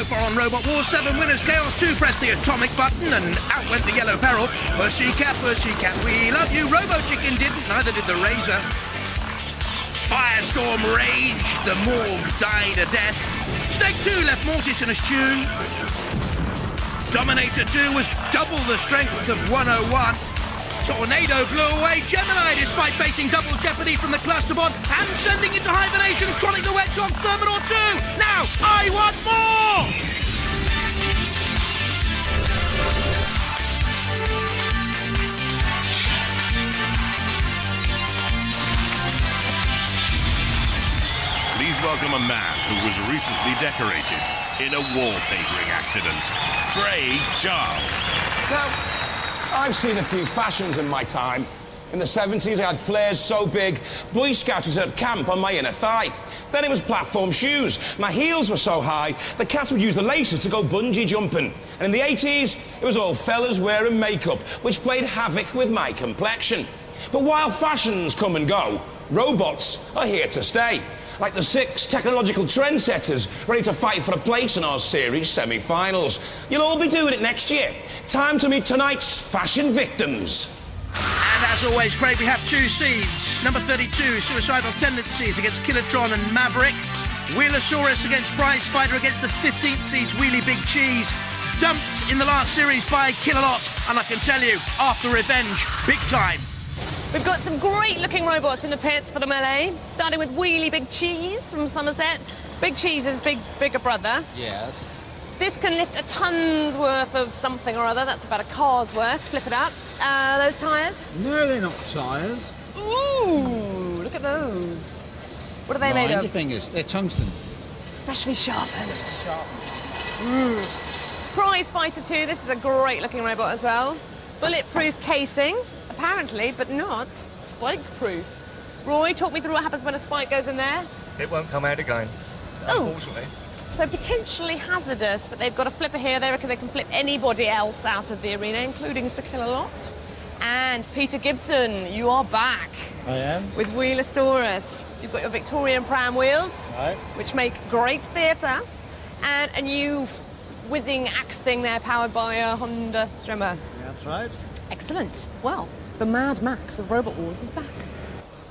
So far on Robot Wars 7 winners, Chaos 2 pressed the atomic button and out went the Yellow Peril. Pussycat, we love you. Robo Chicken didn't, neither did the Razor. Firestorm raged, the Morgue died a death. Snake 2 left Mortis in a stew. Dominator 2 was double the strength of 101. Tornado blew away Gemini despite facing double jeopardy from the cluster bot and sending into hibernation Chronic the Hedgehog Thermidor 2. Now, I want more! Please welcome a man who was recently decorated in a wallpapering accident. Craig Charles. Now, I've seen a few fashions in my time. In the 70s, I had flares so big, Boy Scouts was at camp on my inner thigh. Then it was platform shoes. My heels were so high, the cats would use the laces to go bungee jumping. And in the 80s, it was all fellas wearing makeup, which played havoc with my complexion. But while fashions come and go, robots are here to stay. Like the 6 technological trendsetters ready to fight for a place in our series semi-finals. You'll all be doing it next year. Time to meet tonight's fashion victims. And as always, Craig, we have 2 seeds. Number 32, Suicidal Tendencies against Kilotron and Maverick. Wheelosaurus against Prize Fighter against the 15th seeds, Wheelie Big Cheese. Dumped in the last series by Kilolot. And I can tell you, after revenge, big time. We've got some great-looking robots in the pits for the melee, starting with Wheelie Big Cheese from Somerset. Big Cheese is bigger brother. Yes. This can lift a ton's worth of something or other. That's about a car's worth. Flip it up. Those tyres? No, they're not tyres. Ooh, look at those. What are they made Mind of? your fingers. They're tungsten. Especially sharpened. Prize Fighter 2. This is a great-looking robot as well. Bulletproof casing. Apparently, but not spike-proof. Roy, talk me through what happens when a spike goes in there. It won't come out again, unfortunately. So potentially hazardous, but they've got a flipper here. They reckon they can flip anybody else out of the arena, including Sir Kilolot. And Peter Gibson, you are back. I am. With Wheelosaurus. You've got your Victorian pram wheels, Right. which make great theatre, and a new whizzing axe thing there powered by a Honda Strimmer. That's right. Excellent. Well, the Mad Max of Robot Wars is back.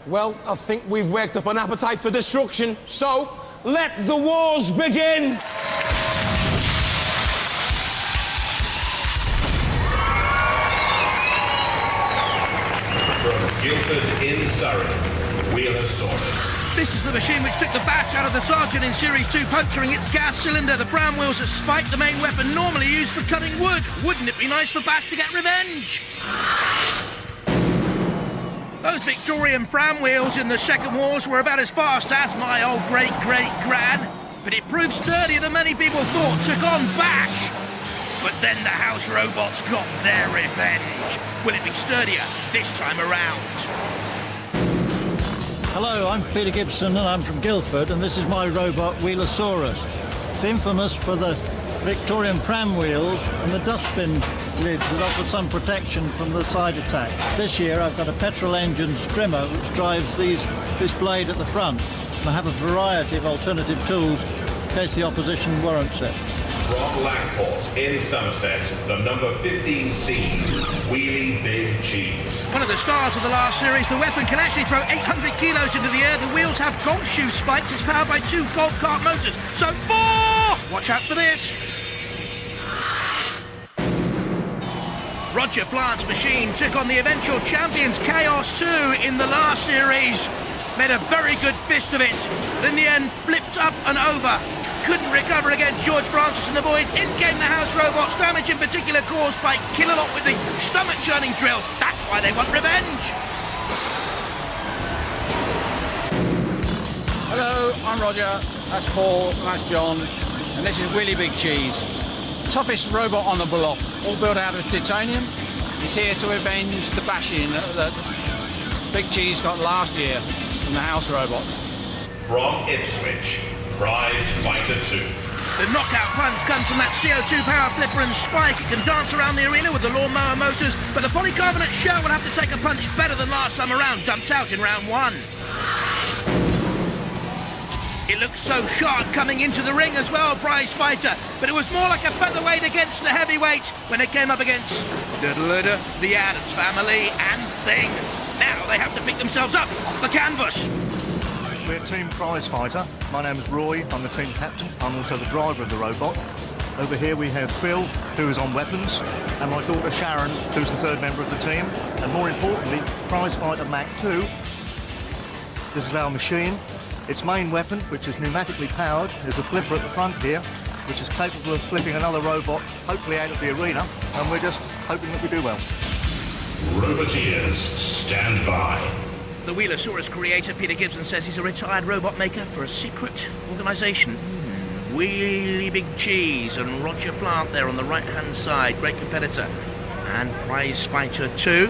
Well, I think we've worked up an appetite for destruction, so let the wars begin! From Guildford in Surrey, Wheelosaurus. This is the machine which took the bash out of the Sergeant in Series 2, puncturing its gas cylinder. The pram wheels are spiked, the main weapon normally used for cutting wood. Wouldn't it be nice for Bash to get revenge? Those Victorian pram wheels in the Second Wars were about as fast as my old great-great-gran, but it proved sturdier than many people thought, took on Bash. But then the house robots got their revenge. Will it be sturdier this time around? Hello, I'm Peter Gibson and I'm from Guildford, and this is my robot Wheelosaurus. It's infamous for the Victorian pram wheels and the dustbin lids that offer some protection from the side attack. This year I've got a petrol engine Strimmer which drives this blade at the front, and I have a variety of alternative tools in case the opposition warrants it. From Langport in Somerset, the number 15 seed, Wheelie Big Cheese. One of the stars of the last series, the weapon can actually throw 800 kilos into the air. The wheels have golf shoe spikes. It's powered by 2 golf cart motors. So 4! Watch out for this. Roger Plant's machine took on the eventual champions Chaos 2 in the last series. Made a very good fist of it, but in the end flipped up and over. Couldn't recover against George Francis and the boys. In came the house robots, damage in particular caused by Kilolot with the stomach-churning drill. That's why they want revenge. Hello, I'm Roger, that's Paul, and that's John, and this is Wheelie Big Cheese. Toughest robot on the block, all built out of titanium. He's here to avenge the bashing that Big Cheese got last year from the house robots. From Ipswich, Prize Fighter 2. The knockout punch comes from that CO2 power flipper and spike. It can dance around the arena with the lawnmower motors, but the polycarbonate shell will have to take a punch better than last time around, dumped out in round 1. It looked so sharp coming into the ring as well, Prize Fighter, but it was more like a featherweight against a heavyweight when it came up against the Addams family and Thing. Now they have to pick themselves up off the canvas. We're Team Prize Fighter. My name is Roy, I'm the team captain. I'm also the driver of the robot. Over here we have Phil, who is on weapons, and my daughter Sharon, who's the third member of the team. And more importantly, Prize Fighter Mach 2. This is our machine. Its main weapon, which is pneumatically powered, is a flipper at the front here, which is capable of flipping another robot, hopefully out of the arena, and we're just hoping that we do well. Roboteers, stand by. The Wheelosaurus creator, Peter Gibson, says he's a retired robot maker for a secret organisation. Wheelie Big Cheese and Roger Plant there on the right-hand side, great competitor. And Prize Fighter 2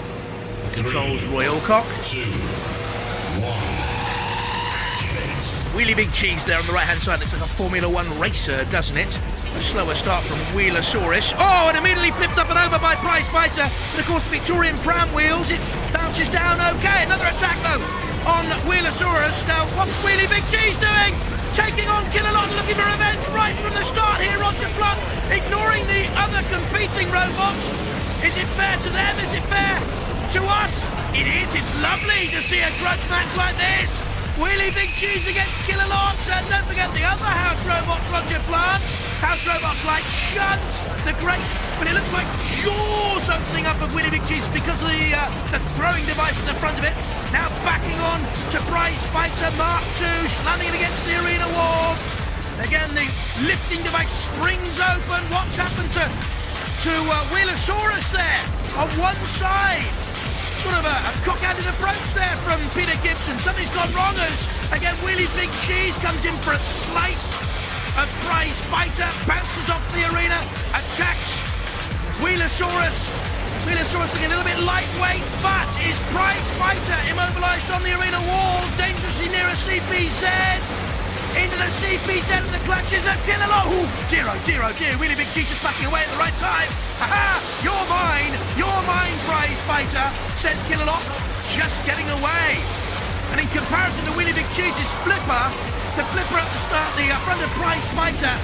controls Roy Alcock. 2, 1. Wheelie Big Cheese there on the right-hand side. Looks like a Formula One racer, doesn't it? A slower start from Wheelosaurus. Oh, and immediately flipped up and over by Prize Fighter. And of course, the Victorian pram wheels. It bounces down okay. Another attack, though, on Wheelosaurus. Now, what's Wheelie Big Cheese doing? Taking on Killalot, looking for revenge right from the start here. Roger Blunt ignoring the other competing robots. Is it fair to them? Is it fair to us? It is. It's lovely to see a grudge match like this. Wheelie Big Cheese against Killalot, and don't forget the other house robots, Roger Plant. House robots like Shunt, the great, but it looks like jaws opening up of Wheelie Big Cheese because of the throwing device in the front of it. Now backing on to Prize Fighter Mark 2, slamming it against the arena wall. Again, the lifting device springs open. What's happened to Wheelosaurus there on one side? Sort of a cock-handed approach there from Peter Gibson. Something's gone wrong as, again, Wheelie Big Cheese comes in for a slice of Prize Fighter, bounces off the arena, attacks Wheelosaurus. Wheelosaurus looking a little bit lightweight, but is Prize Fighter immobilised on the arena wall, dangerously near a CPZ. Into the CPZ and the clutches of Killalot. Ooh, dear, oh dear, oh dear. Wheelie Big Cheese just backing away at the right time. Ha-ha! You're mine, Prize Fighter, says Killalot, just getting away. And in comparison to Wheelie Big Cheese's flipper, the flipper at the start, the front of Prize Fighter,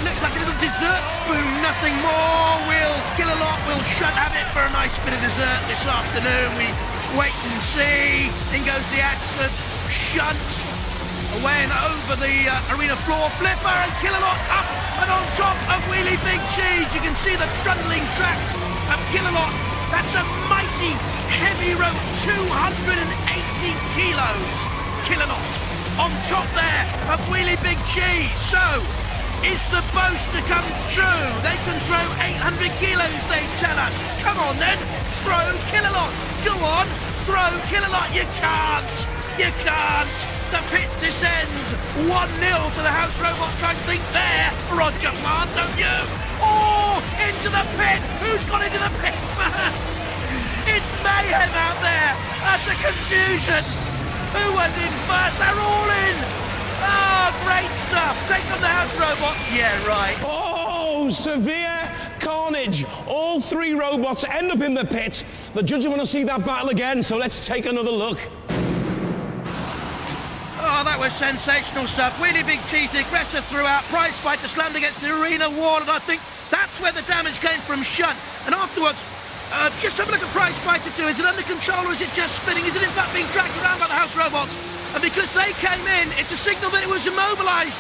looks like a little dessert spoon, nothing more. Killalot will have it for a nice bit of dessert this afternoon. We wait and see. In goes the axe of Shunt. Away and over the arena floor, flipper, and Killalot up and on top of Wheelie Big Cheese. You can see the trundling tracks of Killalot. That's a mighty heavy rope, 280 kilos. Killalot on top there of Wheelie Big Cheese. So, is the boast to come true? They can throw 800 kilos, they tell us. Come on then, throw Killalot. Go on, throw Killalot. You can't. You can't. The pit descends 1-0 to the house robots. I think there, Roger Plant, don't you? Oh, into the pit. Who's gone into the pit first? It's mayhem out there. That's a confusion. Who went in first? They're all in. Oh, great stuff. Take on the house robots. Yeah, right. Oh, severe carnage. All three robots end up in the pit. The judges want to see that battle again, so let's take another look. Oh, that was sensational stuff. Wheelie Big Cheese, the aggressive throughout. Prize Fighter slammed against the arena wall, and I think that's where the damage came from Shunt. And afterwards, just have a look at Prize Fighter 2. Is it under control or is it just spinning? Is it in fact being dragged around by the house robots? And because they came in, it's a signal that it was immobilised.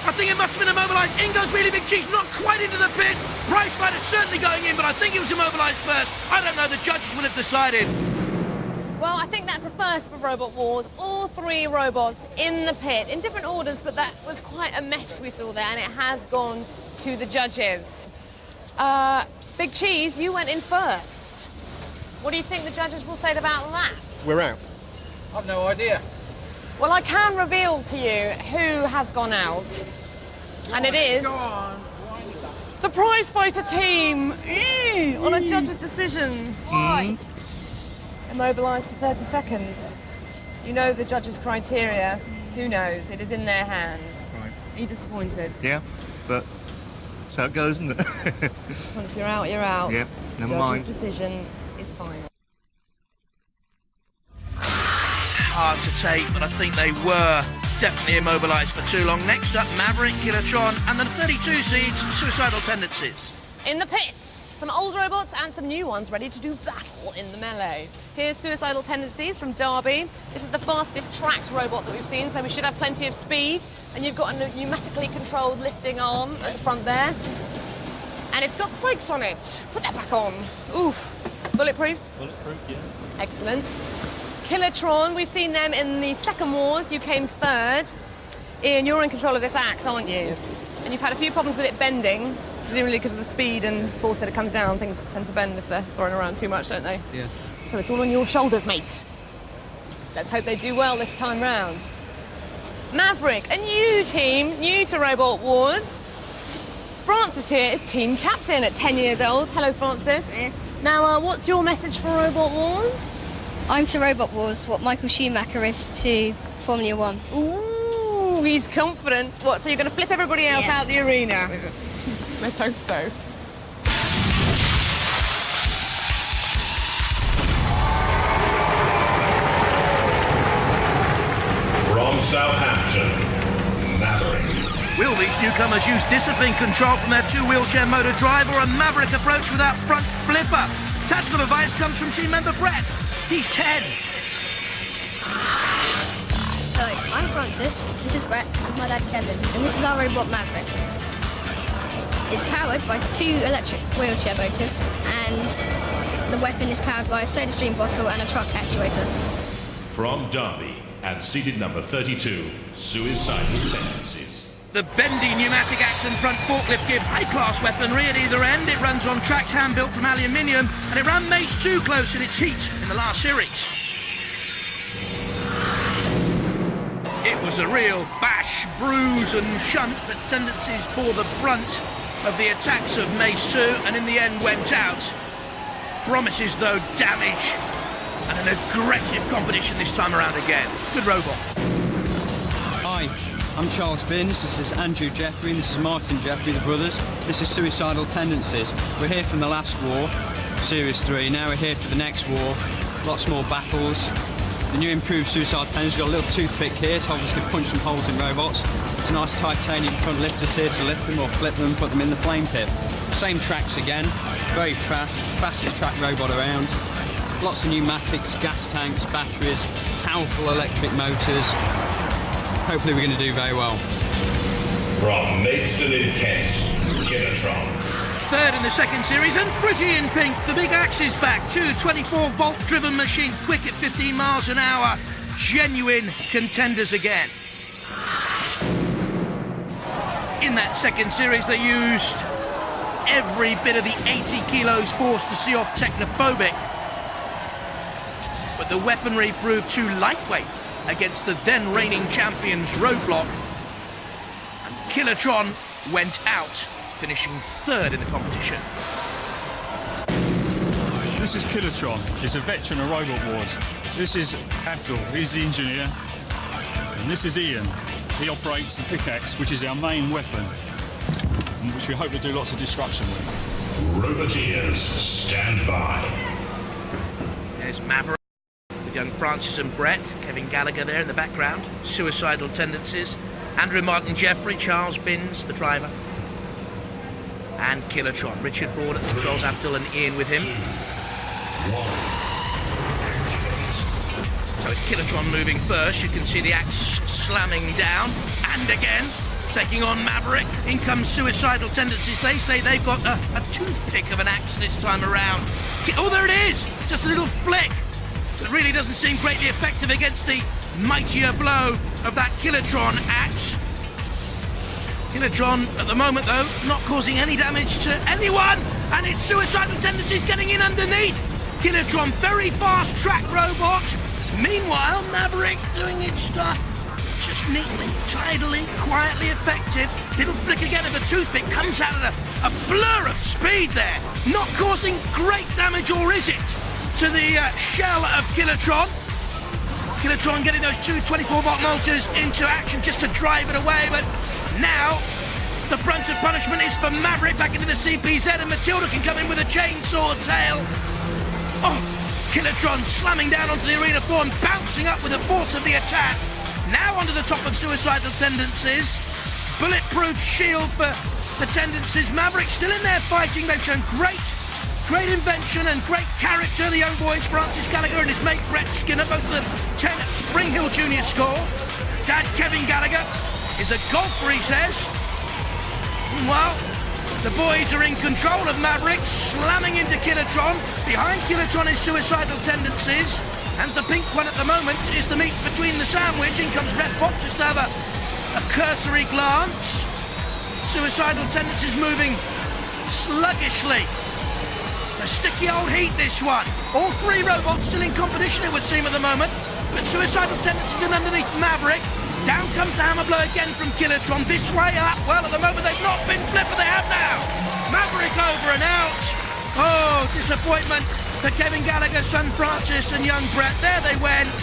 I think it must have been immobilised. In goes Wheelie Big Cheese, not quite into the pit. Prize Fighter certainly going in, but I think it was immobilised first. I don't know, the judges will have decided. Well, I think that's a first for Robot Wars. All three robots in the pit, in different orders, but that was quite a mess we saw there, and it has gone to the judges. Big Cheese, you went in first. What do you think the judges will say about that? We're out. I've no idea. Well, I can reveal to you who has gone out, and it is Go on. the Prize Fighter team on a judge's decision. Why? Immobilised for 30 seconds. You know the judges' criteria. Who knows? It is in their hands. Right. Are you disappointed? Yeah, but that's how it goes, isn't it? Once you're out, you're out. Yep, never Judge's mind. decision is final. Hard to take, but I think they were definitely immobilised for too long. Next up, Maverick, Kilotron, and the 32 seeds, Suicidal Tendencies. In the pits, some old robots and some new ones ready to do battle in the melee. Here's Suicidal Tendencies from Derby. This is the fastest tracked robot that we've seen, so we should have plenty of speed. And you've got a pneumatically controlled lifting arm at the front there. And it's got spikes on it. Put that back on. Oof. Bulletproof? Bulletproof, yeah. Excellent. Kilotron, we've seen them in the second wars. You came third. Ian, you're in control of this axe, aren't you? And you've had a few problems with it bending, presumably because of the speed and force that it comes down. Things tend to bend if they're throwing around too much, don't they? Yes. So it's all on your shoulders, mate. Let's hope they do well this time round. Maverick, a new team, new to Robot Wars. Francis here is team captain at 10 years old. Hello, Francis. Yeah. Now, what's your message for Robot Wars? I'm to Robot Wars what Michael Schumacher is to Formula One. Ooh, he's confident. What, so you're going to flip everybody else out the arena? Let's hope so. From Southampton, Maverick. Will these newcomers use discipline control from their two-wheelchair motor drive or a Maverick approach with that front flipper? Tactical advice comes from team member Brett. He's 10. Hello, I'm Francis, this is Brett, this is my dad Kevin, and this is our robot Maverick. It's powered by 2 electric wheelchair motors, and the weapon is powered by a SodaStream bottle and a truck actuator. From Derby and seated number 32, Suicidal Tendencies. The bendy pneumatic axe and front forklift give high-class weaponry at either end. It runs on tracks hand-built from aluminium, and it ran Mace 2 close in its heat in the last series. It was a real bash, bruise and shunt, but Tendencies bore the brunt of the attacks of Mace 2 and in the end went out. Promises, though, damage and an aggressive competition this time around again. Good robot. Hi, I'm Charles Binns, this is Andrew Jeffrey, this is Martin Jeffrey, the brothers. This is Suicidal Tendencies. We're here from the last war, Series 3. Now we're here for the next war. Lots more battles. The new improved Suicidal Tendencies, got a little toothpick here to obviously punch some holes in robots. It's a nice titanium front lifters here to lift them or flip them, put them in the flame pit. Same tracks again, very fast, fastest track robot around. Lots of pneumatics, gas tanks, batteries, powerful electric motors. Hopefully we're going to do very well. From Maidstone in Kent, Kilotron. Third in the second series, and pretty in pink, the big axe is back. 2 24-volt driven machine, quick at 15 miles an hour. Genuine contenders again. In that second series, they used every bit of the 80 kilos force to see off Technophobic. But the weaponry proved too lightweight against the then reigning champions Roadblock. And Kilotron went out, finishing third in the competition. This is Kilotron. He's a veteran of Robot Wars. This is Abdul, he's the engineer. And this is Ian. He operates the pickaxe, which is our main weapon, which we hope to do lots of destruction with. Roboteers, stand by. There's Maverick, with young Francis and Brett, Kevin Gallagher there in the background, Suicidal Tendencies, Andrew Martin Jeffrey, Charles Binns, the driver, and Kilotron. Richard Broad at the controls, Abdul and Ian with him. 2, 1. So it's Kilotron moving first. You can see the axe slamming down, and again, taking on Maverick. In comes Suicidal Tendencies. They say they've got a toothpick of an axe this time around. Oh, there it is! Just a little flick. It really doesn't seem greatly effective against the mightier blow of that Kilotron axe. Kilotron, at the moment, though, not causing any damage to anyone, and it's Suicidal Tendencies getting in underneath. Kilotron, very fast track robot. Meanwhile, Maverick doing its stuff. Just neatly, tidily, quietly effective. Little flick again of a toothpick comes out at a blur of speed there. Not causing great damage, or is it, to the shell of Kilotron. Kilotron getting those 2 24-volt motors into action just to drive it away, but now the brunt of punishment is for Maverick back into the CPZ, and Matilda can come in with a chainsaw tail. Oh, Kilotron slamming down onto the arena floor and bouncing up with the force of the attack. Now onto the top of Suicidal Tendencies. Bulletproof shield for the Tendencies. Maverick still in there fighting. They've shown great invention and great character. The young boys, Francis Gallagher and his mate Brett Skinner, both the 10 at Spring Hill Junior score. Dad Kevin Gallagher is a golfer, he says. Well, the boys are in control of Maverick, slamming into Kilotron. Behind Kilotron is Suicidal Tendencies. And the pink one at the moment is the meat between the sandwich. In comes Red Fox just to have a cursory glance. Suicidal Tendencies moving sluggishly. A sticky old heat, this one. All three robots still in competition, it would seem, at the moment. But Suicidal Tendencies in underneath Maverick. Down comes the hammer blow again from Kilotron. This way up. Well, at the moment they've not been flipped, but they have now. Maverick over and out. Oh, disappointment for Kevin Gallagher, son Francis and young Brett. There they went.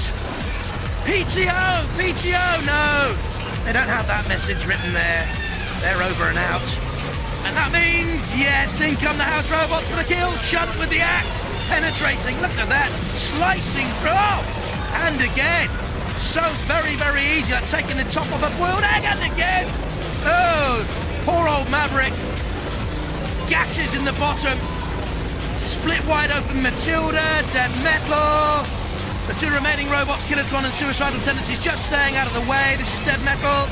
PTO, no. They don't have that message written there. They're over and out. And that means, yes, in come the house robots for the kill. Shunt with the axe. Penetrating, look at that. Slicing through. Oh, and again. So very, very easy, like taking the top off a boiled egg, and again. Oh, poor old Maverick. Gashes in the bottom. Split wide open Matilda, Dead Metal. The two remaining robots, Kilotron and Suicidal Tendencies, just staying out of the way. This is Dead Metal.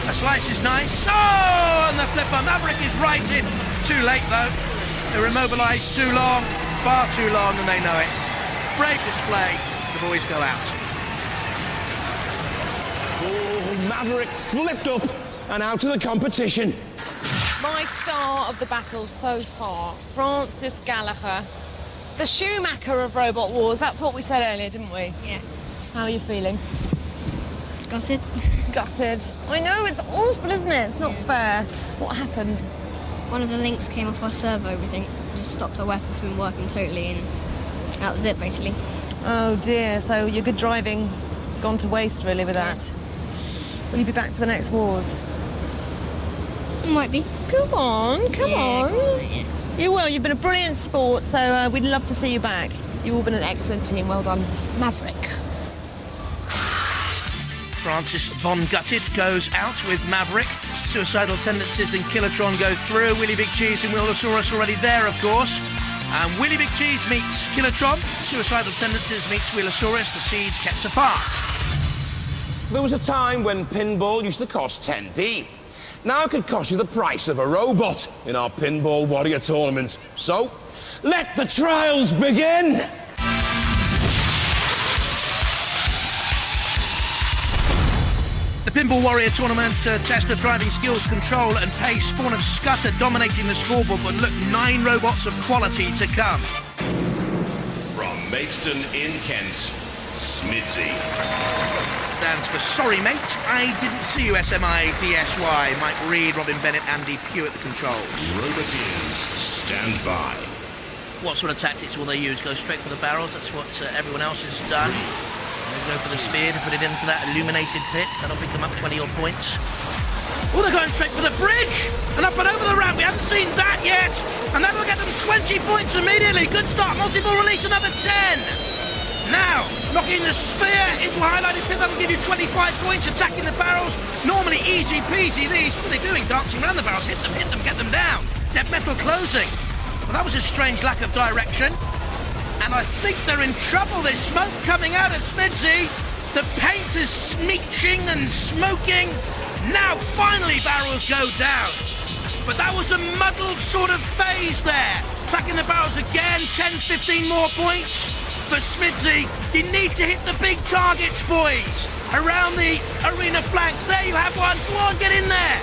A slice is nice. Oh, and the flipper. Maverick is right in. Too late, though. They were immobilised too long. Far too long, and they know it. Brave display. The boys go out. Oh, Maverick flipped up and out of the competition. My star of the battle so far, Francis Gallagher, the Schumacher of Robot Wars. That's what we said earlier, didn't we? Yeah. How are you feeling? Gutted. Gutted. I know, it's awful, isn't it? It's not fair. What happened? One of the links came off our servo, everything. Just stopped our weapon from working totally, and that was it, basically. Oh, dear. So your good driving gone to waste, really, with that. Will you be back for the next wars? Might be. Come on, come on. Yeah. You will. You've been a brilliant sport, so we'd love to see you back. You've all been an excellent team. Well done, Maverick. Francis Von Gutted goes out with Maverick. Suicidal Tendencies and Kilotron go through. Willy Big Cheese and Wheelosaurus already there, of course. And Willy Big Cheese meets Kilotron. Suicidal Tendencies meets Wheelosaurus. The seeds kept apart. There was a time when pinball used to cost 10p. Now it could cost you the price of a robot in our Pinball Warrior tournament. So, let the trials begin! The Pinball Warrior tournament test of driving skills, control and pace. Fawn and Scudder dominating the scoreboard, but look, 9 robots of quality to come. From Maidstone in Kent, Smidsy. Stands for sorry mate, I didn't see you, SMI DSY. Mike Reed, Robin Bennett, Andy Pugh at the controls. Roboteers, stand by. What sort of tactics will they use? Go straight for the barrels? That's what everyone else has done. They go for the spear to put it into that illuminated pit. That'll pick them up 20 odd points. Oh, they're going straight for the bridge! And up and over the ramp. We haven't seen that yet. And that'll get them 20 points immediately. Good start. Multi-ball release, another 10. Now, knocking the spear into a highlighted pit, that'll give you 25 points. Attacking the barrels, normally easy peasy these. What are they doing? Dancing around the barrels. Hit them, get them down. Dead Metal closing. Well, that was a strange lack of direction. And I think they're in trouble. There's smoke coming out of Smidsy. The paint is smeeching and smoking. Now, finally, barrels go down. But that was a muddled sort of phase there. Attacking the barrels again, 10, 15 more points. For Smidsy, you need to hit the big targets, boys. Around the arena flanks. There you have one. Go on, get in there.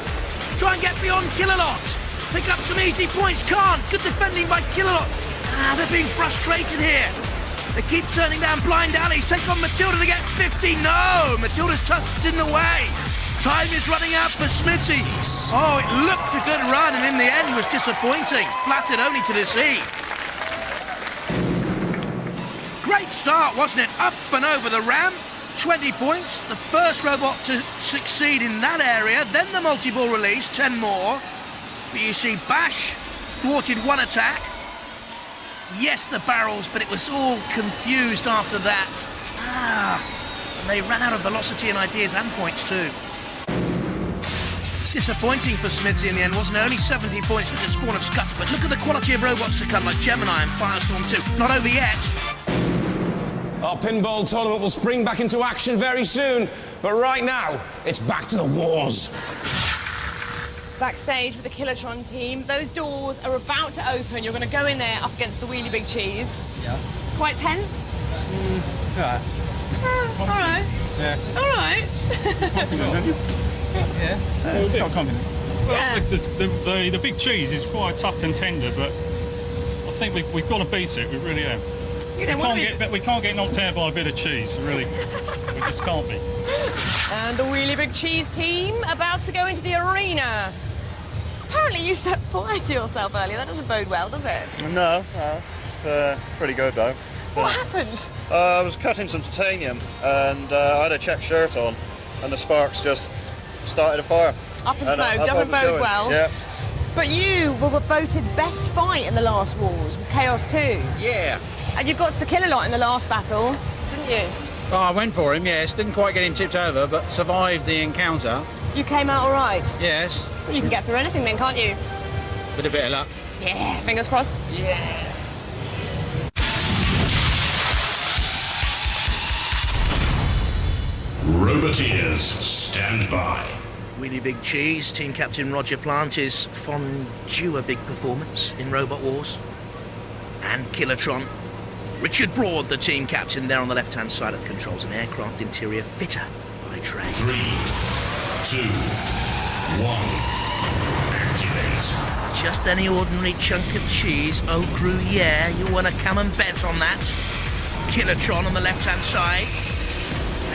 Try and get beyond Kilolot. Pick up some easy points. Can't. Good defending by Kilolot. They're being frustrated here. They keep turning down blind alleys. Take on Matilda to get 50. No, Matilda's tusk's in the way. Time is running out for Smidsy. Oh, it looked a good run, and in the end was disappointing. Flattered only to deceive. Great start, wasn't it? Up and over the ramp, 20 points. The first robot to succeed in that area. Then the multi-ball release, 10 more. But you see Bash thwarted one attack. Yes, the barrels, but it was all confused after that. they ran out of velocity and ideas and points too. Disappointing for Smidsy in the end, wasn't it? Only 70 points with the spawn of Scuttle, but look at the quality of robots to come, like Gemini and Firestorm 2. Not over yet. Our pinball tournament will spring back into action very soon, but right now, it's back to the wars. Backstage with the Kilotron team, those doors are about to open. You're going to go in there up against the Wheelie Big Cheese. Yeah. Quite tense? Yeah. All right. Yeah. All right. Yeah. It's not confident. Yeah. Well, the Big Cheese is quite a tough contender, but I think we've got to beat it. We really have. You don't want to be... We can't get knocked out by a bit of cheese, really. We just can't be. And the Wheelie Big Cheese team about to go into the arena. Apparently you set fire to yourself earlier. That doesn't bode well, does it? No, it's pretty good though. What happened? I was cutting some titanium and I had a check shirt on and the sparks just started a fire. Up in smoke, doesn't bode well. Yeah. But you were voted best fight in the last wars with Chaos 2. Yeah. And you got to kill a lot in the last battle, didn't you? Oh, I went for him, yes. Didn't quite get him tipped over, but survived the encounter. You came out all right. Yes. So you can get through anything then, can't you? With a bit of luck. Yeah, fingers crossed. Yeah. Roboteers, stand by. Wheelie Big Cheese, team captain Roger Plant is fondue a big performance in Robot Wars. And Kilotron. Richard Broad, the team captain, there on the left-hand side at controls, an aircraft interior fitter by trade. 3, 2, 1, activate. Just any ordinary chunk of cheese. Oh, Gruyere, you want to come and bet on that? Kilotron on the left-hand side.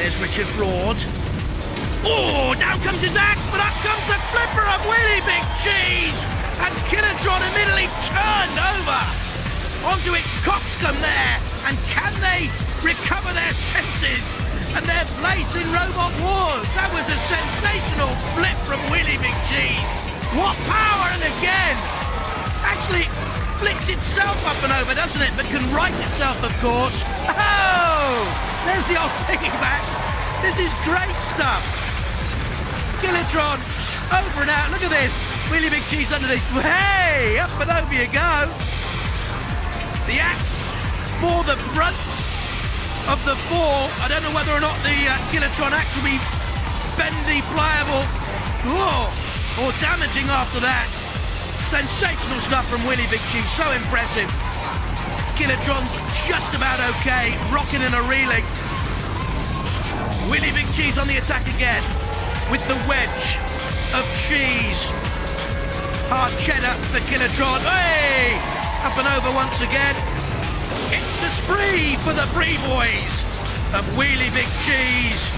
There's Richard Broad. Oh, down comes his axe, but up comes the flipper of Wheelie Big Cheese! And Kilotron immediately turned over onto its coxcomb there. And can they recover their senses and their place in Robot Wars? That was a sensational flip from Wheelie Big Cheese. What power, and again! Actually, flicks itself up and over, doesn't it? But can right itself, of course. Oh! There's the old piggyback. This is great stuff. Kilotron, over and out. Look at this. Wheelie Big Cheese underneath. Hey, up and over you go. The axe bore the brunt of the fall. I don't know whether or not the Kilotron axe will be bendy, pliable, or damaging after that. Sensational stuff from Wheelie Big Cheese. So impressive. Kilotron's just about okay, rocking and a reeling. Wheelie Big Cheese on the attack again with the wedge of cheese. Hard cheddar for Kilotron. Hey! Up and over once again. It's a spree for the Bree boys of Wheelie Big Cheese.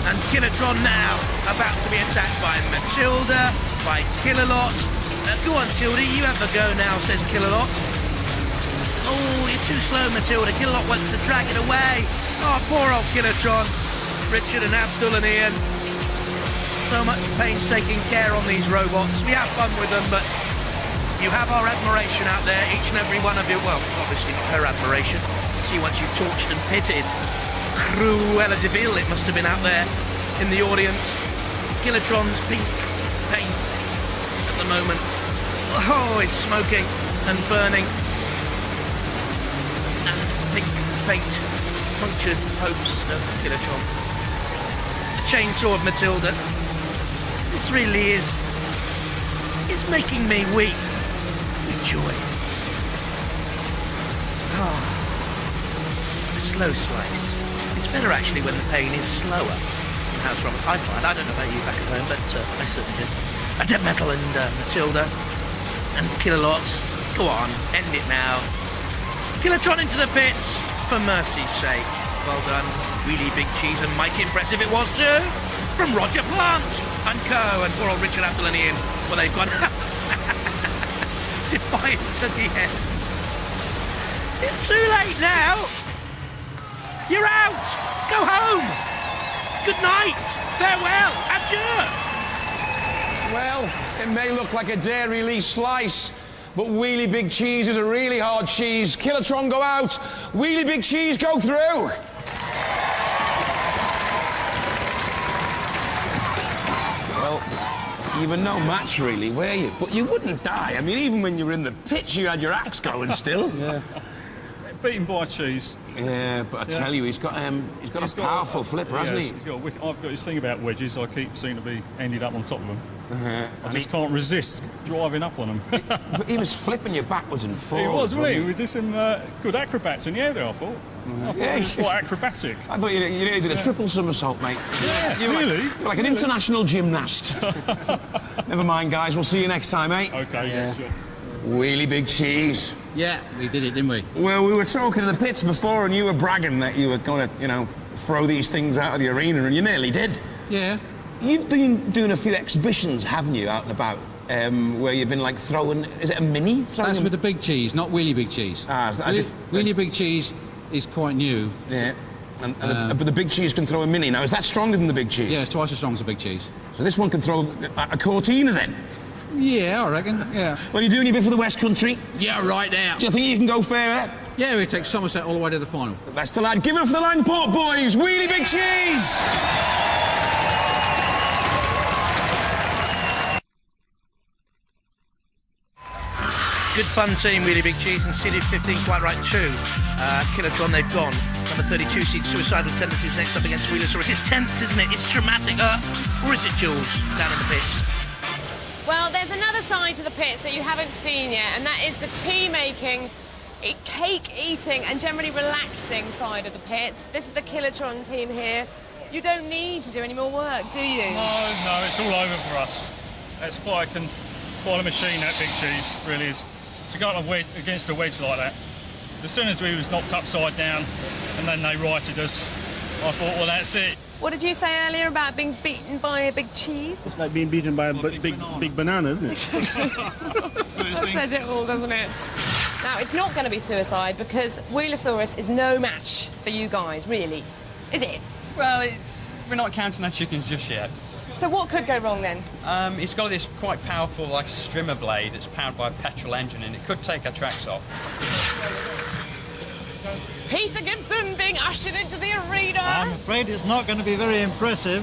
And Kilotron now about to be attacked by Matilda, by Kilolot. Go on, Tildy, you have a go now, says Kilolot. Oh, you're too slow, Matilda. Kilolot wants to drag it away. Oh, poor old Kilotron. Richard and Abdul and Ian. So much painstaking care on these robots. We have fun with them, but you have our admiration out there, each and every one of you. Well, obviously her admiration. See, once you've torched and pitted. Cruella de Vil, it must have been out there in the audience. Kilotron's pink paint at the moment. Oh, it's smoking and burning. And pink paint punctured hopes of Kilotron. The chainsaw of Matilda. This really is making me weep with joy. Oh, a slow slice. It's better actually when the pain is slower. House Robert, I find. I don't know about you back at home, but I certainly did. A Dead Metal and Matilda and Kilolot. Go on, end it now. Kilotron into the pits, for mercy's sake. Well done. Really Big Cheese, and mighty impressive it was too. From Roger Plant and Co. and poor old Richard Abdul and Ian. Well, they've gone defiant to the end. It's too late now. You're out. Go home. Good night. Farewell. Adieu. Well, it may look like a dairy-lee slice, but Wheelie Big Cheese is a really hard cheese. Kilotron go out. Wheelie Big Cheese go through. You were no match, really, were you? But you wouldn't die. I mean, even when you were in the pitch, you had your axe going still. Yeah. Beaten by Cheese. Yeah, but I tell you, he's got a powerful flipper, hasn't he? He's got I've got this thing about wedges. I keep seem to be ended up on top of them. I just can't resist driving up on them. But he was flipping you backwards and forwards. He was, wasn't he? We did some good acrobats in the air there, I thought. I thought it was quite acrobatic. I thought you nearly did a triple somersault, mate. Yeah, You're like an international gymnast. Never mind, guys. We'll see you next time, mate. OK, yeah, sure. Really big cheese. Yeah, we did it, didn't we? Well, we were talking in the pits before, and you were bragging that you were going to, throw these things out of the arena, and you nearly did. Yeah. You've been doing a few exhibitions, haven't you, out and about, where you've been, like, throwing... Is it a mini? That's with the big cheese, not Wheelie Big Cheese. Ah, is that Wheelie Big Cheese is quite new. Yeah. But the big cheese can throw a mini. Now, is that stronger than the big cheese? Yeah, it's twice as strong as the big cheese. So this one can throw a Cortina, then? Yeah, I reckon, yeah. Well, you doing your bit for the West Country? Yeah, right now. Do you think you can go fairer? Yeah, we take Somerset all the way to the final. That's the lad. Give it up for the Langport boys. Wheelie Big Cheese! Good fun team, Really Big Cheese, and seeded 15, quite right, too. Kilotron, they've gone. Number 32 seed Suicidal Tendencies next up against Wheelosaurus. It's tense, isn't it? It's dramatic. Or is it, Jules, down in the pits? Well, there's another side to the pits that you haven't seen yet, and that is the tea-making, cake-eating and generally relaxing side of the pits. This is the Kilotron team here. You don't need to do any more work, do you? No, it's all over for us. It's quite a machine, that Big Cheese, really is. To go against a wedge like that, as soon as we was knocked upside down and then they righted us, I thought, well, that's it. What did you say earlier about being beaten by a big cheese? It's like being beaten by a big banana, isn't it? That says it all, doesn't it? Now, it's not going to be suicide because Wheelosaurus is no match for you guys, really, is it? Well, we're not counting our chickens just yet. So what could go wrong then? It's got this quite powerful, like, strimmer blade. It's powered by a petrol engine, and it could take our tracks off. Peter Gibson being ushered into the arena. I'm afraid it's not going to be very impressive.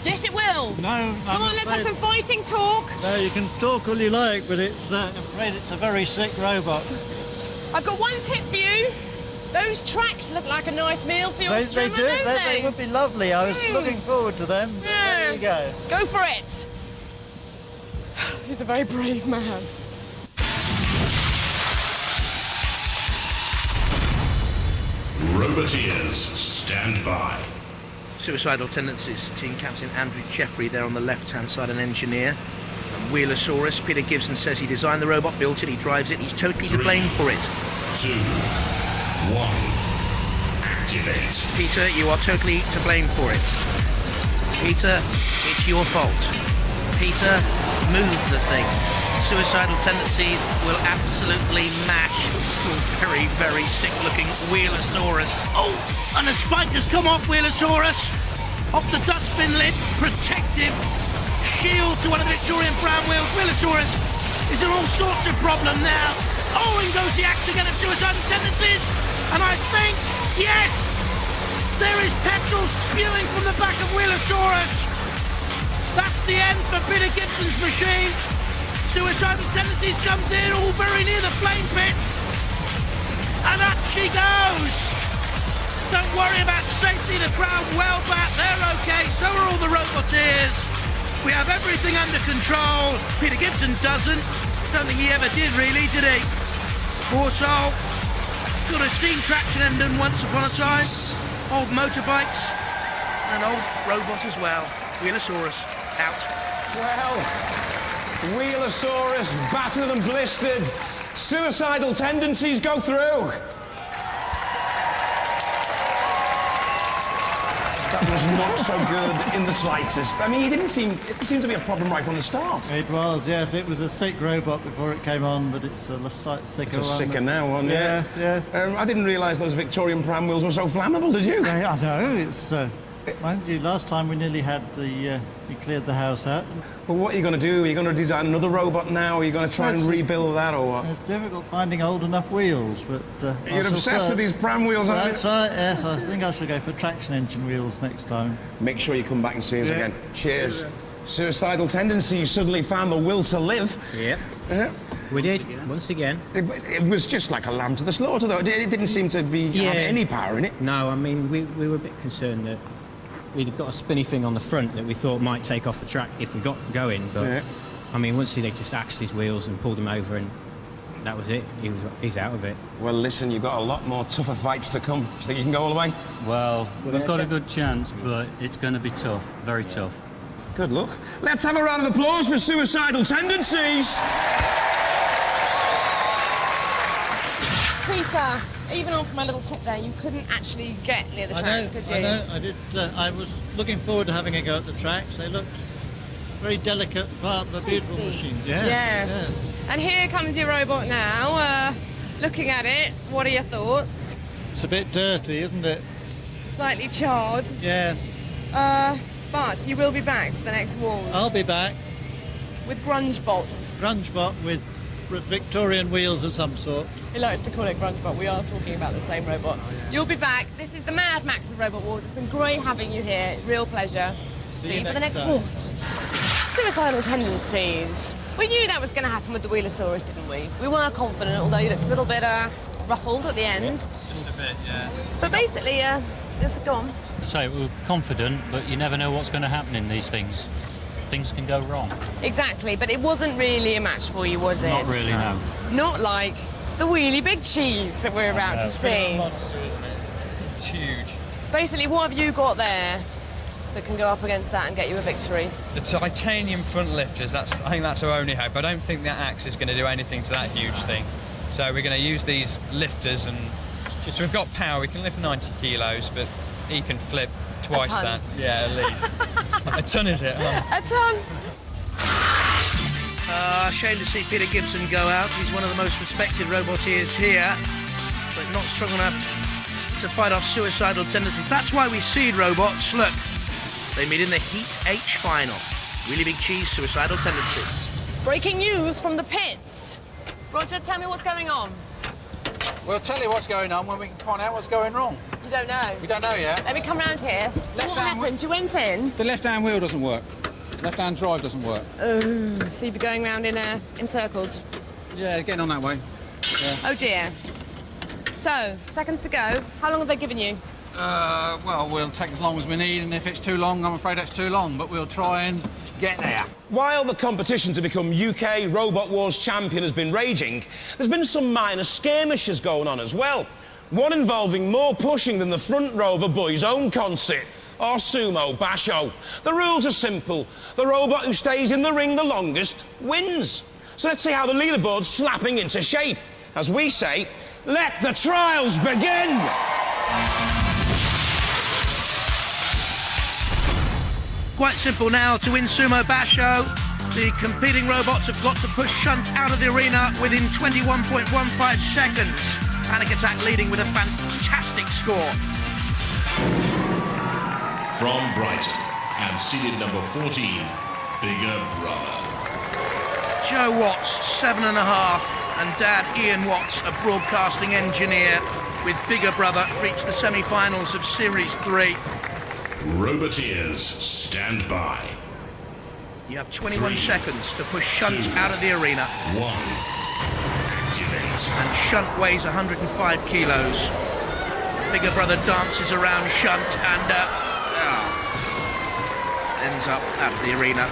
Yes, it will. No, Come on, let's have some fighting talk. No, you can talk all you like, but it's, I'm afraid it's a very sick robot. I've got one tip for you. Those tracks look like a nice meal for your strimmer, don't they? They would be lovely. I was looking forward to them. Yeah. There you go. Go for it. He's a very brave man. Roboteers, stand by. Suicidal Tendencies, team captain Andrew Jeffrey there on the left-hand side, an engineer. And Wheelosaurus, Peter Gibson says he designed the robot, built it, he drives it, he's totally to blame for it. 2, 1, activate. Peter, you are totally to blame for it. Peter, it's your fault. Peter, move the thing. Suicidal Tendencies will absolutely mash very, very sick-looking Wheelosaurus. Oh, and the spike has come off Wheelosaurus. Off the dustbin lid, protective shield to one of the Victorian Brown wheels. Wheelosaurus is in all sorts of problem now. Oh, and goes the axe again at Suicidal Tendencies. And I think, yes, there is petrol spewing from the back of Wheelosaurus. That's the end for Peter Gibson's machine. Suicidal Tendencies comes in, all very near the flame pit. And up she goes. Don't worry about safety, the crowd well back. They're okay, so are all the Roboteers. We have everything under control. Peter Gibson doesn't. Don't think he ever did, really, did he? Warsaw got a steam traction engine once upon a time. Old motorbikes. And old robots as well. Wheelosaurus, out. Well, Wheelosaurus battered and blistered. Suicidal Tendencies go through. That was not so good in the slightest. I mean, it seemed to be a problem right from the start. It was, yes. It was a sick robot before it came on, but it's a slightly sicker one. It's a sicker now one, yeah. Yes, yeah. I didn't realise those Victorian pram wheels were so flammable, did you? I know, it's... mind you, last time we nearly had the... we cleared the house out. Well, what are you going to do? Are you going to design another robot now? Are you going to try and rebuild that, or what? It's difficult finding old enough wheels, but... You're obsessed with these pram wheels, aren't you? That's right, yes. I think I shall go for traction engine wheels next time. Make sure you come back and see us again. Cheers. Suicidal tendencies suddenly found the will to live. Yep. We did, once again. It was just like a lamb to the slaughter, though. It didn't seem to be have any power in it. No, I mean, we were a bit concerned that we'd got a spinny thing on the front that we thought might take off the track if we got going, but, I mean, once they just axed his wheels and pulled him over, and that was it. He's out of it. Well, listen, you've got a lot more tougher fights to come. Do you think you can go all the way? Well, we've got a good chance, but it's going to be tough, very tough. Good luck. Let's have a round of applause for Suicidal Tendencies. Peter, even after my little tip there, you couldn't actually get near the tracks, could you? I know, I did. I was looking forward to having a go at the tracks. They looked very delicate part of a beautiful machine. Yes. And here comes your robot now. Looking at it, what are your thoughts? It's a bit dirty, isn't it? Slightly charred. Yes. But you will be back for the next Wars. I'll be back. With Grungebot. Grungebot with Victorian wheels of some sort. He likes to call it Grungebot. We are talking about the same robot. You'll be back. This is the Mad Max of Robot Wars. It's been great having you here. Real pleasure. See you for the next Wars. Suicidal tendencies. We knew that was going to happen with the Wheelosaurus, didn't we? We were confident, although you looked a little bit ruffled at the end. Just a bit, yeah. But basically, just go on. So we're confident, but you never know what's going to happen in these things. Things can go wrong. Exactly, but it wasn't really a match for you, was it? Not really, no. Not like the Wheelie Big Cheese that we're about to see. It's a monster, isn't it? It's huge. Basically, what have you got there that can go up against that and get you a victory? The titanium front lifters, I think that's our only hope. I don't think that axe is going to do anything to that huge thing. So we're going to use these lifters, and so we've got power. We can lift 90 kilos, but he can flip twice that. Yeah, at least. A ton, is it? A ton. Shame to see Peter Gibson go out. He's one of the most respected roboteers here, but not strong enough to fight off suicidal tendencies. That's why we seed robots. Look, they meet in the Heat H final. Really Big Cheese, suicidal tendencies. Breaking news from the pits. Roger, tell me what's going on. We'll tell you what's going on when we can find out what's going wrong. You don't know? We don't know yet. Let me come round here. So what happened? You went in? The left-hand wheel doesn't work. Left-hand drive doesn't work. Oh, so you'd be going round in circles? Yeah, getting on that way. Yeah. Oh dear. So, seconds to go. How long have they given you? Well, we'll take as long as we need, and if it's too long, I'm afraid that's too long, but we'll try and get there. While the competition to become UK Robot Wars champion has been raging, there's been some minor skirmishes going on as well. One involving more pushing than the front row of a boy's own concert, or sumo basho. The rules are simple. The robot who stays in the ring the longest wins. So let's see how the leaderboard's slapping into shape. As we say, let the trials begin! Quite simple now. To win Sumo Basho, the competing robots have got to push Shunt out of the arena within 21.15 seconds. Panic Attack leading with a fantastic score. From Brighton, and seated number 14, Bigger Brother. Joe Watts, 7.5, and Dad Ian Watts, a broadcasting engineer with Bigger Brother, reached the semi-finals of Series 3. Roboteers, stand by. You have 21 seconds to push Shunt out of the arena. 1. Activate. And Shunt weighs 105 kilos. Bigger Brother dances around Shunt and ends up out of the arena.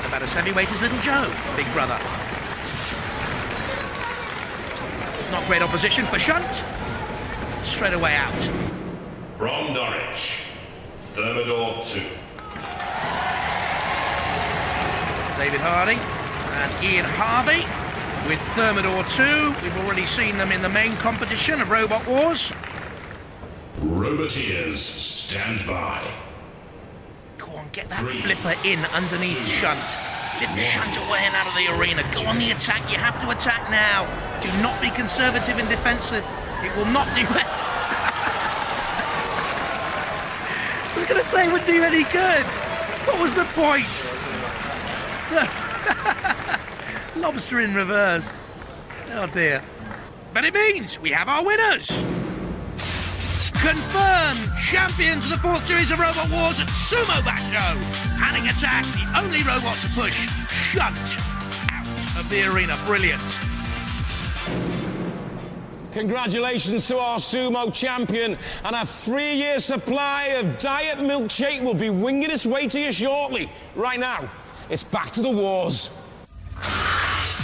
About as heavyweight as Little Joe, Big Brother. Not great opposition for Shunt. Straight away out. From Norwich, Thermidor 2. David Hardy and Ian Harvey with Thermidor 2. We've already seen them in the main competition of Robot Wars. Roboteers, stand by. Go on, get that flipper in underneath Shunt. Lift Shunt away and out of the arena. Go on the attack. You have to attack now. Do not be conservative and defensive. It will not do that. I was going to say it wouldn't do any good. What was the point? Lobster in reverse. Oh dear. But it means we have our winners. Confirmed champions of the 4th series of Robot Wars at Sumo Basho. Panic Attack, the only robot to push Shunt out of the arena. Brilliant. Congratulations to our sumo champion, and a 3-year supply of diet milkshake will be winging its way to you shortly. Right now, it's back to the wars.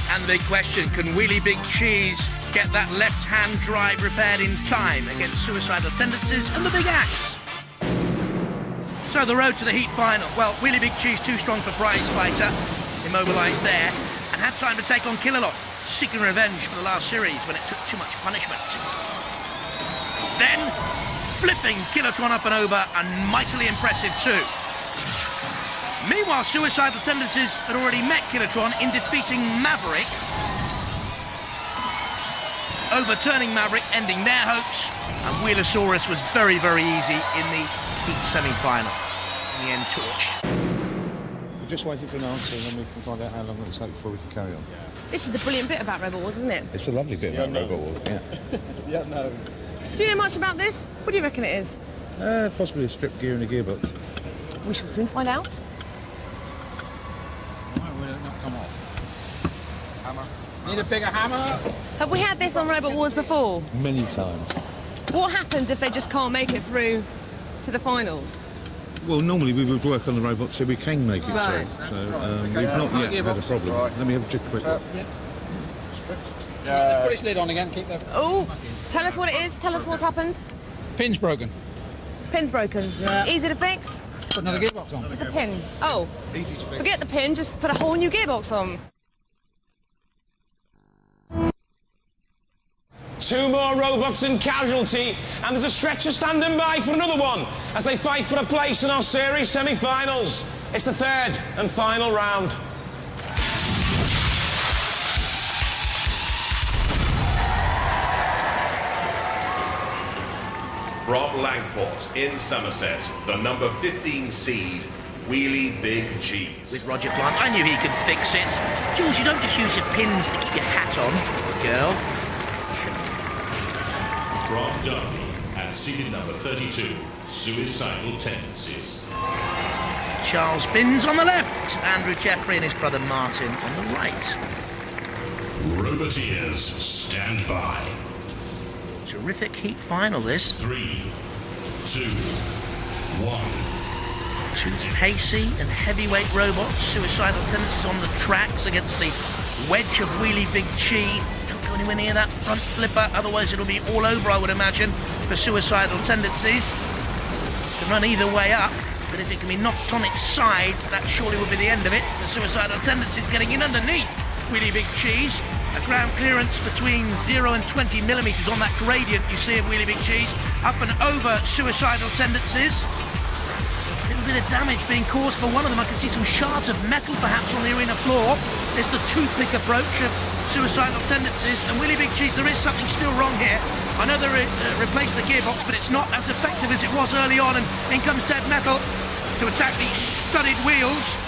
And the big question, can Wheelie Big Cheese get that left-hand drive repaired in time against Suicidal Tendencies and the Big Axe? So the road to the heat final. Well, Wheelie Big Cheese too strong for Prize Fighter, immobilised there, and had time to take on Killalot, seeking revenge for the last series when it took too much punishment. Then, flipping Killatron up and over, and mightily impressive too. Meanwhile, Suicidal Tendencies had already met Killatron in defeating Maverick, overturning Maverick, ending their hopes, and Wheelosaurus was very, very easy in the heat semi-final. In the end, torched. We're just waiting for an answer, and then we can find out how long it'll take before we can carry on. This is the brilliant bit about Robot Wars, isn't it? It's a lovely bit about Robot Wars, yeah. Yeah, no. Do you know much about this? What do you reckon it is? Possibly a strip gear and a gearbox. We shall soon find out. Will it not come off? Hammer. Need a bigger hammer? Have we had this on Robot Wars before? Many times. What happens if they just can't make it through to the final? Well, normally we would work on the robot so we can make it Right. through. So we've not yet had a problem. Let me have a quick look. Put its lid on again, keep the... Oh, tell us what it is. Tell us what's happened. Pin's broken. Pin's broken. Yeah. Easy to fix. Put another gearbox on. It's a pin. Oh, Easy to fix. forget the pin, just put a whole new gearbox on. 2 more robots in casualty, and there's a stretcher standing by for another one as they fight for a place in our series semi-finals. It's the 3rd and final round. From Langport in Somerset, the number 15 seed, Wheelie Big Cheese. With Roger Plant, I knew he could fix it. Jules, you don't just use your pins to keep your hat on, girl. From Derby and seeded number 32, Suicidal Tendencies. Charles Binns on the left, Andrew Jeffrey and his brother Martin on the right. Roboteers, stand by. Terrific heat final, this. 3, 2, 1. 2 pacey and heavyweight robots, Suicidal Tendencies on the tracks against the wedge of Wheelie Big Cheese. Don't go anywhere near that front flipper, otherwise it'll be all over, I would imagine, for Suicidal Tendencies. Can run either way up, but if it can be knocked on its side, that surely will be the end of it. The Suicidal Tendencies getting in underneath Wheelie Big Cheese. A ground clearance between 0 and 20 millimetres on that gradient you see of Wheelie Big Cheese, up and over Suicidal Tendencies. A little bit of damage being caused for one of them. I can see some shards of metal perhaps on the arena floor. There's the toothpick approach of Suicidal Tendencies, and Wheelie Big Cheese, there is something still wrong here. I know they replaced the gearbox, but it's not as effective as it was early on, and in comes Dead Metal to attack these studded wheels.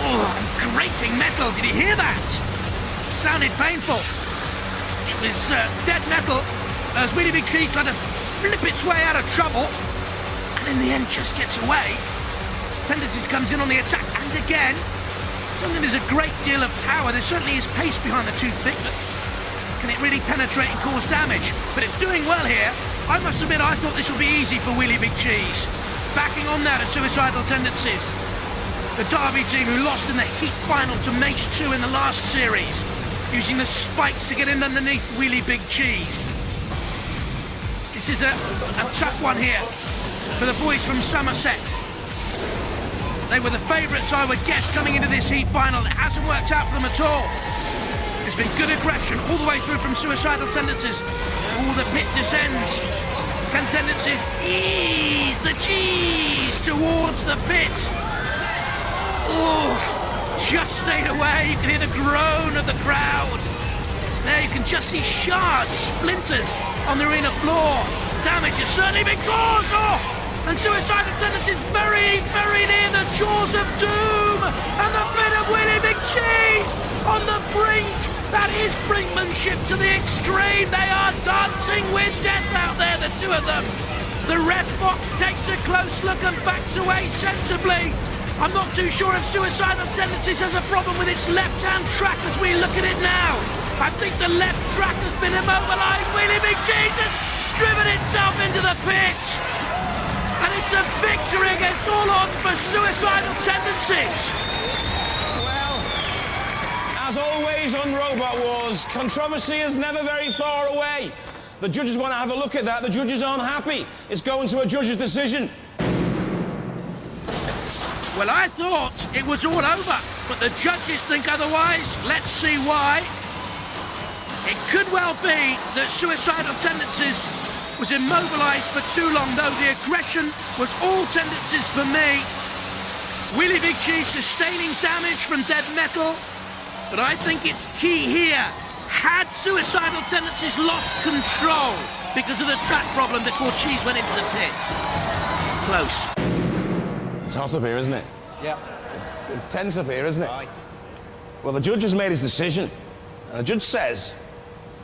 Oh, grating metal, did you hear that? Sounded painful. It was Dead Metal as Wheelie Big Cheese tried to flip its way out of trouble, and in the end just gets away. Tendencies comes in on the attack, and again, I don't think there's a great deal of power. There certainly is pace behind the toothpick, but can it really penetrate and cause damage? But it's doing well here. I must admit, I thought this would be easy for Wheelie Big Cheese. Backing on there to Suicidal Tendencies. The Derby team who lost in the heat final to Mace 2 in the last series, using the spikes to get in underneath Wheelie Big Cheese. This is a tough one here for the boys from Somerset. They were the favourites, I would guess, coming into this heat final. It hasn't worked out for them at all. There's been good aggression all the way through from Suicidal Tendencies. Oh, the pit descends. Can Tendencies ease the cheese towards the pit? Oh, just stayed away. You can hear the groan of the crowd. There you can just see shards, splinters on the arena floor. Damage has certainly been caused. Oh! And Suicidal Tendencies very, very near the jaws of doom. And the pit of Wheelie Big Cheese on the brink That is brinkmanship to the extreme. They are dancing with death out there, the two of them. The ref takes a close look and backs away sensibly. I'm not too sure if Suicidal Tendencies has a problem with its left-hand track as we look at it now. I think the left track has been immobilised. Wheelie Big Cheese has driven itself into the pit. And it's a victory against all odds for Suicidal Tendencies. As always on Robot Wars, controversy is never very far away. The judges want to have a look at that. The judges aren't happy. It's going to a judge's decision. Well, I thought it was all over, but the judges think otherwise. Let's see why. It could well be that Suicidal Tendencies was immobilised for too long, though the aggression was all tendencies for me. Wheelie Big Cheese sustaining damage from dead metal. But I think it's key here. Had Suicidal Tendencies lost control because of the track problem before Cheese went into the pit? Close. It's hot up here, isn't it? Yeah. It's tense up here, isn't it? Well, the judge has made his decision. And the judge says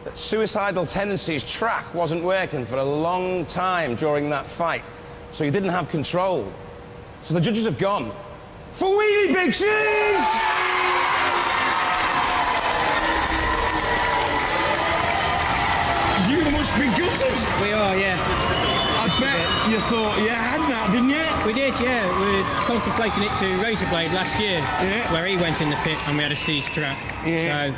that Suicidal Tendencies' track wasn't working for a long time during that fight. So he didn't have control. So the judges have gone for Wheelie Big Cheese! You must be gutted. We are, yeah. I bet you thought you had that, didn't you? We did, yeah. We were contemplating it to Razorblade last year, where he went in the pit and we had a seized track. Yeah. So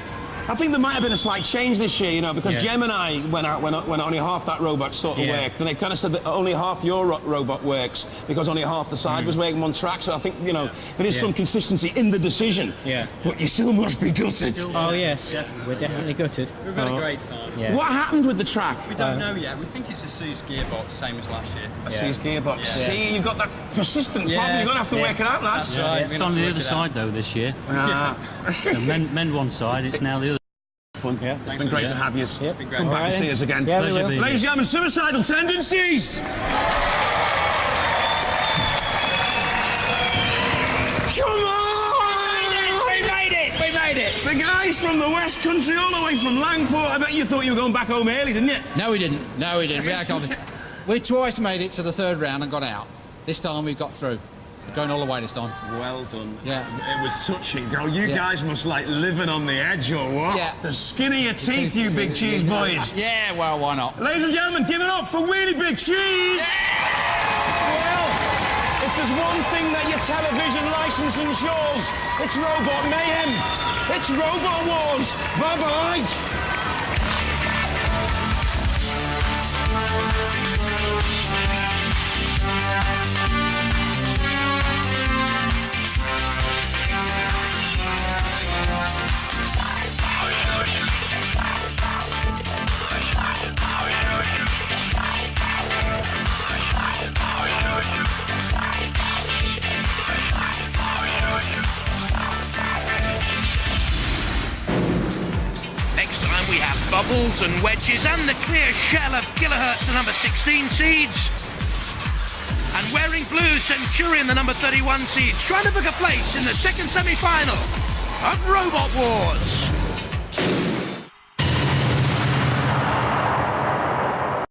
I think there might have been a slight change this year, you know, because Yeah. Gemini went out when only half that robot sort of Yeah. worked, and they kind of said that only half your robot works because only half the side was working on track. So I think, you know, there is some consistency in the decision. Yeah. But you still must be gutted. Oh yes, we're definitely gutted. We've had a great time. Yeah. What happened with the track? We don't know yet. We think it's a seized gearbox, same as last year. A seized gearbox. Yeah. See, you've got that persistent problem. You're going to have to work it out, lads. That's right. It's on the other side though this year. Ah. So mend one side, it's now the other. Fun. Yeah. It's been great to have you. Been Come back and see us again. Yeah, Pleasure being Ladies and gentlemen, Suicidal Tendencies! Come on! We made it! We made it! The guys from the West Country, all the way from Langport. I bet you thought you were going back home early, didn't you? No, we didn't. No, we didn't. We twice made it to the third round and got out. This time we got through. We're going all the way this time. Well done. Yeah. It was touch and go. You guys must like living on the edge or what? Yeah. The skin of your teeth, you Big Cheese boys. Yeah, well, why not? Ladies and gentlemen, give it up for Wheelie Big Cheese! Well, if there's one thing that your television licence ensures, it's robot mayhem. It's Robot Wars. Bye-bye. Next time we have Bubbles and Wedges and the clear shell of Kilohertz, the number 16 seeds. And wearing blue, Centurion, the number 31 seeds, trying to book a place in the second semi-final of Robot Wars.